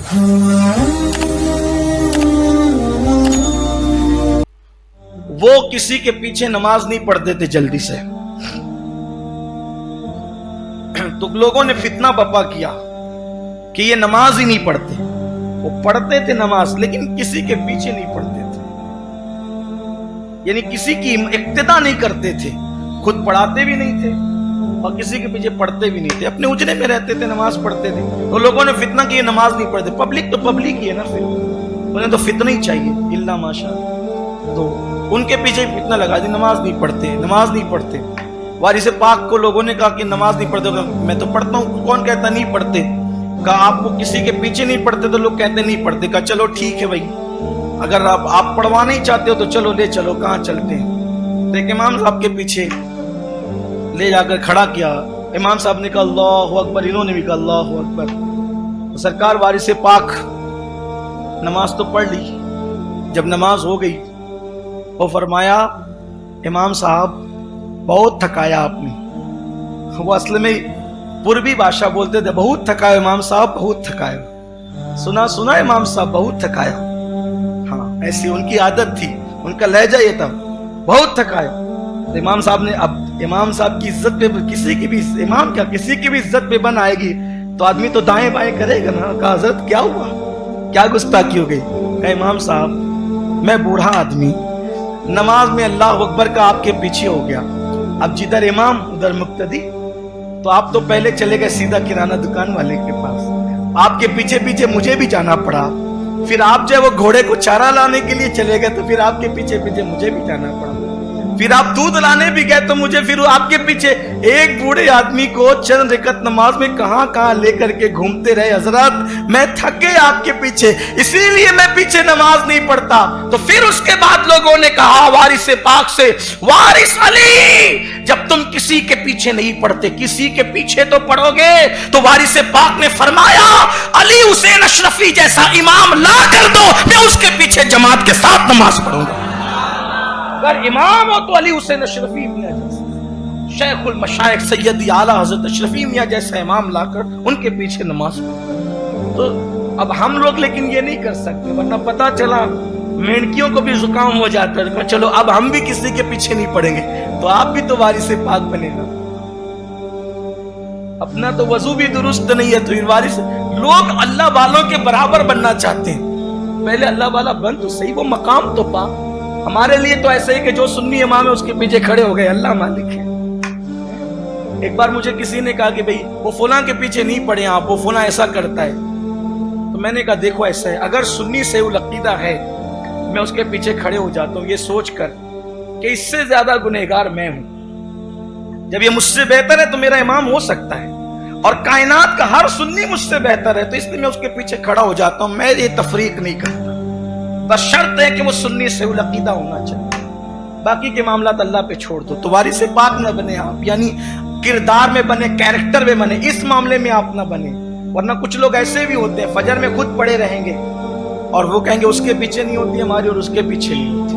وہ کسی کے پیچھے نماز نہیں پڑھتے تھے جلدی سے، تو لوگوں نے فتنہ بپا کیا کہ یہ نماز ہی نہیں پڑھتے۔ وہ پڑھتے تھے نماز لیکن کسی کے پیچھے نہیں پڑھتے تھے، یعنی کسی کی اقتدا نہیں کرتے تھے، خود پڑھاتے بھی نہیں تھے اور کسی کے پیچھے پڑھتے بھی نہیں تھے، اپنے اجرے میں رہتے تھے، نماز پڑھتے تھے۔ تو لوگوں نے فتنہ کی یہ نماز نہیں پڑھتے، پبلک تو پبلک ہی ہے نا، پھر انہیں تو فتنہ ہی چاہیے اللہ ماشاء اللہ، تو ان کے پیچھے فتنہ لگا دی، نماز نہیں پڑھتے، نماز نہیں پڑھتے۔ وارث پاک کو لوگوں نے کہا کہ نماز نہیں پڑھتے، میں تو پڑھتا ہوں، کون کہتا نہیں پڑھتے؟ کہا آپ کو کسی کے پیچھے نہیں پڑھتے تو لوگ کہتے نہیں پڑھتے۔ کہا چلو ٹھیک ہے بھائی، اگر آپ پڑھوانا ہی چاہتے ہو تو چلو لے چلو، کہاں چلتے ہیں؟ تو ایک امام صاحب کے پیچھے لے جا کر کھڑا کیا، امام صاحب نے کہا اللہ اکبر، انہوں نے بھی کہا اللہ اکبر۔ سرکار وارث پاک نماز تو پڑھ لی، جب نماز ہو گئی وہ فرمایا امام صاحب بہت تھکایا آپ نے۔ وہ اصل میں پوربی بادشاہ بولتے تھے بہت تھکایا امام صاحب، بہت تھکایا، سنا امام صاحب بہت تھکایا، ہاں ایسی ان کی عادت تھی، ان کا لہجہ یہ تھا بہت تھکایا۔ امام صاحب نے، اب امام صاحب کی عزت پہ کسی کی بھی، امام کیا کسی کی بھی عزت پہ بن آئے گی تو آدمی تو دائیں بائیں کرے گا نا۔ کہا حضرت کیا ہوا، کیا گستاخی ہو گئی؟ کہا امام صاحب میں بوڑھا آدمی، نماز میں اللہ اکبر کا آپ کے پیچھے ہو گیا، اب جدھر امام ادھر مقتدی، تو آپ تو پہلے چلے گئے سیدھا کرانہ دکان والے کے پاس، آپ کے پیچھے پیچھے مجھے بھی جانا پڑا، پھر آپ جو وہ گھوڑے کو چارہ لانے کے لیے چلے گئے تو پھر آپ کے پیچھے پیچھے مجھے بھی جانا پڑا، پھر آپ دودھ لانے بھی گئے تو مجھے پھر آپ کے پیچھے۔ ایک بوڑھے آدمی کو چند رکعت نماز میں کہاں کہاں لے کر کے گھومتے رہے حضرات، میں تھک گئے آپ کے پیچھے، اسی لیے میں پیچھے نماز نہیں پڑھتا۔ تو پھر اس کے بعد لوگوں نے کہا وارث پاک سے، وارث علی جب تم کسی کے پیچھے نہیں پڑھتے کسی کے پیچھے تو پڑھو گے۔ تو وارث پاک نے فرمایا علی حسین اشرفی جیسا امام لا کر دو، میں اس کے پیچھے جماعت کے ساتھ نماز پڑھوں گا۔ اگر امام ہو تو علی حسین اشرفی میاں جیسا، شیخ المشائخ سیدی اعلیٰ حضرت اشرفی میاں جیسا امام لا کر ان کے پیچھے نماز پڑھو۔ تو اب ہم لوگ لیکن یہ نہیں کر سکتے، ورنہ پتا چلا مینکیوں کو بھی زکام ہو جاتا ہے، چلو اب ہم بھی کسی کے پیچھے نہیں پڑیں گے تو آپ بھی تو وارث پاک بنے گا۔ اپنا تو وضو بھی درست نہیں ہے تو وارث، لوگ اللہ والوں کے برابر بننا چاہتے ہیں، پہلے اللہ والا بن تو صحیح، وہ مقام تو پا۔ ہمارے لیے تو ایسے ہی کہ جو سنی امام ہے اس کے پیچھے کھڑے ہو گئے، اللہ مالک ہے۔ ایک بار مجھے کسی نے کہا کہ بھئی وہ فلاں کے پیچھے نہیں پڑے آپ، وہ فلاں ایسا کرتا ہے، تو میں نے کہا دیکھو ایسا ہے، اگر سنی سے العقیدہ ہے میں اس کے پیچھے کھڑے ہو جاتا ہوں یہ سوچ کر کہ اس سے زیادہ گنہگار میں ہوں، جب یہ مجھ سے بہتر ہے تو میرا امام ہو سکتا ہے، اور کائنات کا ہر سنی مجھ سے بہتر ہے تو اس لیے میں اس کے پیچھے کھڑا ہو جاتا ہوں، میں یہ تفریق نہیں کرتا، بس شرط ہے کہ وہ سنی سے العقیدہ ہونا چاہیے، باقی کے معاملات اللہ پہ چھوڑ دو۔ تو وارث پاک نہ بنے آپ، یعنی کردار میں بنے، کیریکٹر میں بنے، اس معاملے میں آپ نہ بنے، ورنہ کچھ لوگ ایسے بھی ہوتے ہیں فجر میں خود پڑے رہیں گے اور وہ کہیں گے اس کے پیچھے نہیں ہوتی ہماری اور اس کے پیچھے نہیں ہوتی۔